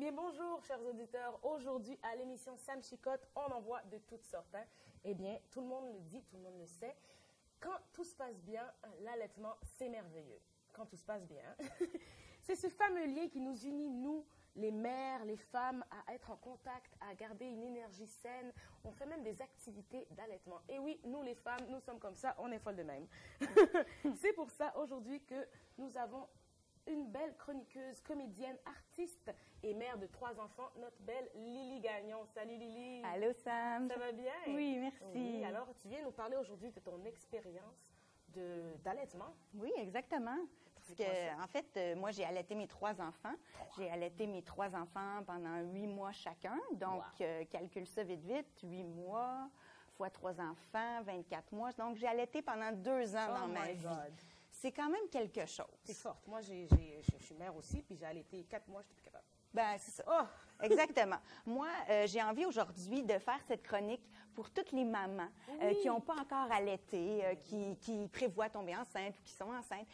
bien, bonjour, chers auditeurs. Aujourd'hui, à l'émission Sam Chicotte, on en voit de toutes sortes. Hein. Eh bien, tout le monde le dit, tout le monde le sait. Quand tout se passe bien, l'allaitement, c'est merveilleux. Quand tout se passe bien. C'est ce fameux lien qui nous unit, nous, les mères, les femmes, à être en contact, à garder une énergie saine. On fait même des activités d'allaitement. Et oui, nous, les femmes, nous sommes comme ça, on est folles de même. C'est pour ça, aujourd'hui, que nous avons une belle chroniqueuse, comédienne, artiste et mère de 3 enfants, notre belle Lily Gagnon. Salut Lily. Allô Sam. Ça va bien? Oui, merci. Oui, alors tu viens nous parler aujourd'hui de ton expérience d'allaitement. Oui, exactement. Parce que, en fait, moi, j'ai allaité mes 3 enfants. J'ai allaité mes 3 enfants pendant 8 mois chacun. Donc, calcule ça vite, vite. 8 mois fois 3 enfants, 24 mois. Donc, j'ai allaité pendant 2 ans dans ma vie. C'est quand même quelque chose. C'est forte. Moi, je suis mère aussi, puis j'ai allaité 4 mois, je n'étais plus capable. Ben, c'est ça. Oh! Exactement. Moi, j'ai envie aujourd'hui de faire cette chronique pour toutes les mamans qui n'ont pas encore allaité, qui prévoient tomber enceinte ou qui sont enceintes.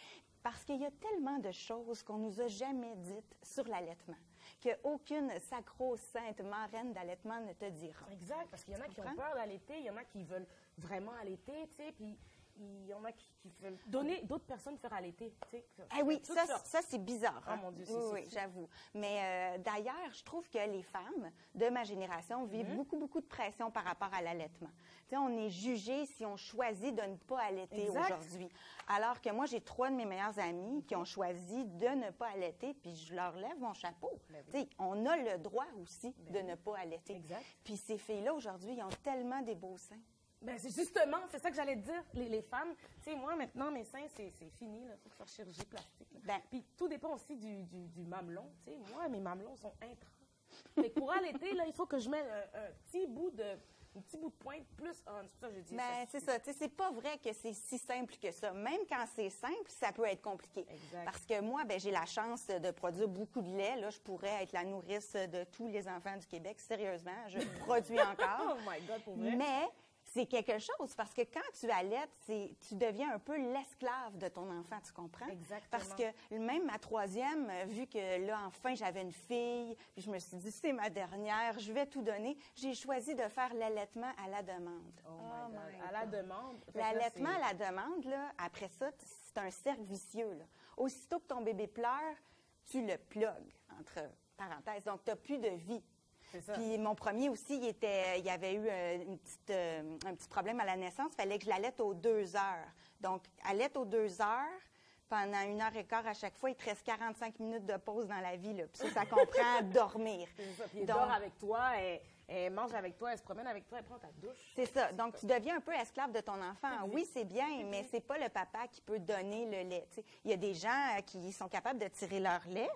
Parce qu'il y a tellement de choses qu'on nous a jamais dites sur l'allaitement, qu'aucune sacro-sainte marraine d'allaitement ne te dira. Exact, parce qu'il y en a qui ont peur d'allaiter, il y en a qui veulent vraiment allaiter, tu sais, puis il y en a qui veulent donner d'autres personnes faire allaiter, tu sais. Ah oui, ça c'est bizarre. Hein? Oh mon Dieu, oui, j'avoue. Mais d'ailleurs, je trouve que les femmes de ma génération vivent beaucoup de pression par rapport à l'allaitement. Tu sais, on est jugé si on choisit de ne pas allaiter aujourd'hui. Alors que moi, j'ai 3 de mes meilleures amies qui ont choisi de ne pas allaiter, puis je leur lève mon chapeau. Tu sais, on a le droit aussi de ne pas allaiter. Exact. Puis ces filles-là, aujourd'hui, ils ont tellement des beaux seins. Ben c'est justement, c'est ça que j'allais te dire, les femmes. Tu sais, moi, maintenant, mes seins, c'est fini, il faut faire chirurgie plastique. Puis tout dépend aussi du mamelon. Tu sais, moi, mes mamelons sont intrants. Mais pour allaiter, là, il faut que je mette un petit bout de pointe plus. C'est pour ça que je dis. Ben, c'est ça. Tu sais, c'est pas vrai que c'est si simple que ça. Même quand c'est simple, ça peut être compliqué. Exact. Parce que moi, ben, j'ai la chance de produire beaucoup de lait. Là, je pourrais être la nourrice de tous les enfants du Québec. Sérieusement, je produis encore. Oh my God, pour vrai. Mais c'est quelque chose, parce que quand tu allaites, tu deviens un peu l'esclave de ton enfant, tu comprends? Exactement. Parce que même ma 3e, vu que là, enfin, j'avais une fille, puis je me suis dit, c'est ma dernière, je vais tout donner, j'ai choisi de faire l'allaitement à la demande. Oh my God. À la demande? L'allaitement à la demande, là, après ça, c'est un cercle vicieux, là. Aussitôt que ton bébé pleure, tu le plugues, entre parenthèses. Donc, tu n'as plus de vie. Puis mon premier aussi, il avait eu un petit problème à la naissance. Il fallait que je l'allaite aux 2 heures. Donc, allaite aux 2 heures, pendant 1h15 à chaque fois, il te reste 45 minutes de pause dans la vie. Là. Puis ça comprend dormir. C'est ça. Puis elle dort avec toi, elle mange avec toi, elle se promène avec toi, elle prend ta douche. C'est ça. Donc, tu deviens un peu esclave de ton enfant. Oui, c'est bien, mais c'est pas le papa qui peut donner le lait. T'sais. Il y a des gens qui sont capables de tirer leur lait,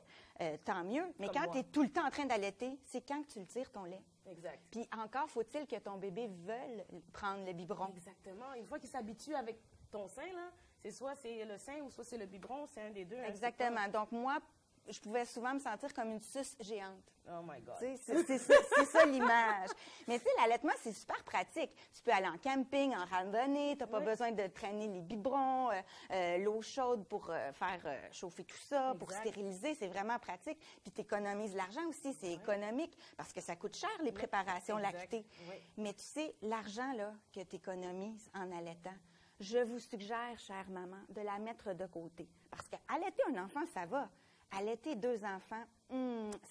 tant mieux. Mais quand tu es tout le temps en train d'allaiter, c'est quand que tu le tires, ton lait. Exact. Puis encore faut-il que ton bébé veuille prendre le biberon. Exactement. Une fois qu'il s'habitue avec ton sein, là, c'est soit c'est le sein ou soit c'est le biberon, c'est un des deux. Exactement. Donc moi, je pouvais souvent me sentir comme une suce géante. Oh my God. C'est ça l'image. Mais tu sais, l'allaitement, c'est super pratique. Tu peux aller en camping, en randonnée, tu n'as pas besoin de traîner les biberons, l'eau chaude pour faire chauffer tout ça, pour stériliser, c'est vraiment pratique. Puis tu économises l'argent aussi, c'est économique, parce que ça coûte cher, les préparations lactées. Mais tu sais, l'argent là que tu économises en allaitant, je vous suggère, chère maman, de la mettre de côté. Parce qu'allaiter un enfant, ça va. Allaiter 2 enfants,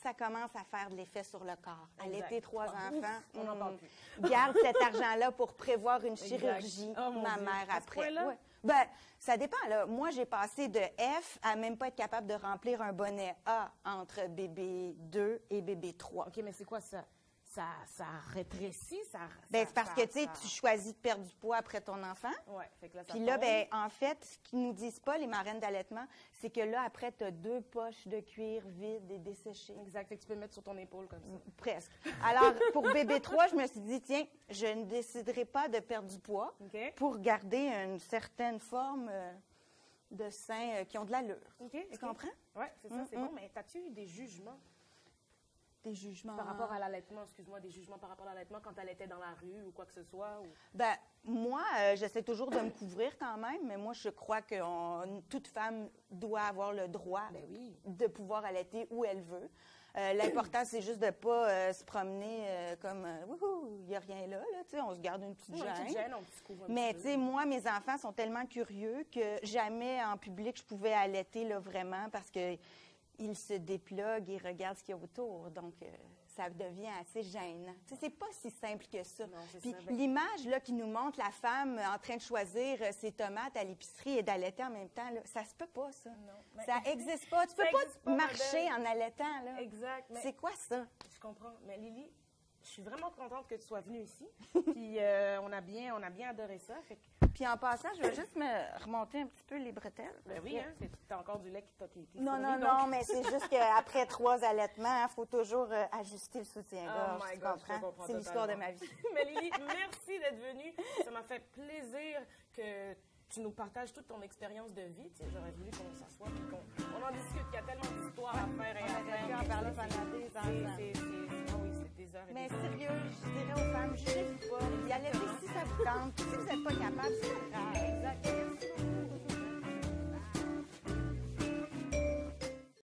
ça commence à faire de l'effet sur le corps. Allaiter 3 enfants, on n'en parle plus. Garde cet argent-là pour prévoir une chirurgie, ma mère, après. Ouais. Ben, ça dépend, là. Moi, j'ai passé de F à même pas être capable de remplir un bonnet A entre bébé 2 et bébé 3. OK, mais c'est quoi ça? Ça rétrécit, ben, c'est parce que, tu sais, tu choisis de perdre du poids après ton enfant. Oui, fait que là, ça Puis là, ben, en fait, ce qu'ils nous disent pas, les marraines d'allaitement, c'est que là, après, tu as 2 poches de cuir vides et desséchées. Exact, fait que tu peux le mettre sur ton épaule comme ça. Presque. Alors, pour bébé 3, je me suis dit, tiens, je ne déciderai pas de perdre du poids pour garder une certaine forme de seins qui ont de l'allure. Tu comprends? Oui, c'est ça, c'est bon. Mais as-tu eu des jugements? Des jugements. Par rapport à l'allaitement, excuse-moi, des jugements par rapport à l'allaitement quand elle était dans la rue ou quoi que ce soit? Ou... Ben, moi, j'essaie toujours de me couvrir quand même, mais moi, je crois que toute femme doit avoir le droit de pouvoir allaiter où elle veut. L'important, c'est juste de ne pas se promener comme wouhou, il n'y a rien là, tu sais, on se garde une petite gêne. Mais tu sais, moi, mes enfants sont tellement curieux que jamais en public je pouvais allaiter là, vraiment parce que ils se dépluguent et regardent ce qu'il y a autour. Donc, ça devient assez gênant. Tu sais, c'est pas si simple que ça. Puis l'image là qui nous montre la femme en train de choisir ses tomates à l'épicerie et d'allaiter en même temps, là, ça se peut pas, ça. Non, ça n'existe pas. Tu peux pas marcher en allaitant, là. Exact. C'est quoi ça? Je comprends. Mais Lily, je suis vraiment contente que tu sois venue ici. Puis on a bien adoré ça. Fait que... Puis en passant, je vais juste me remonter un petit peu les bretelles. Ben oui, hein, t'as encore du lait qui Non, non, mais c'est juste qu'après 3 allaitements, il faut toujours ajuster le soutien-gorge. Oh my God, je comprends. C'est l'histoire de ma vie. Mais Lily, merci d'être venue. Ça m'a fait plaisir que tu nous partages toute ton expérience de vie. Tu sais, j'aurais voulu qu'on s'assoie et qu'on en discute. Il y a tellement d'histoires à faire et à faire. On aurait pu en parler pendant des ans. Oui, c'est des heures et mais des heures. Mais sérieux, je dirais aux femmes, je sais pas. Y aller si ça vous tente. Si vous n'êtes pas capable, c'est pas grave. Exactement.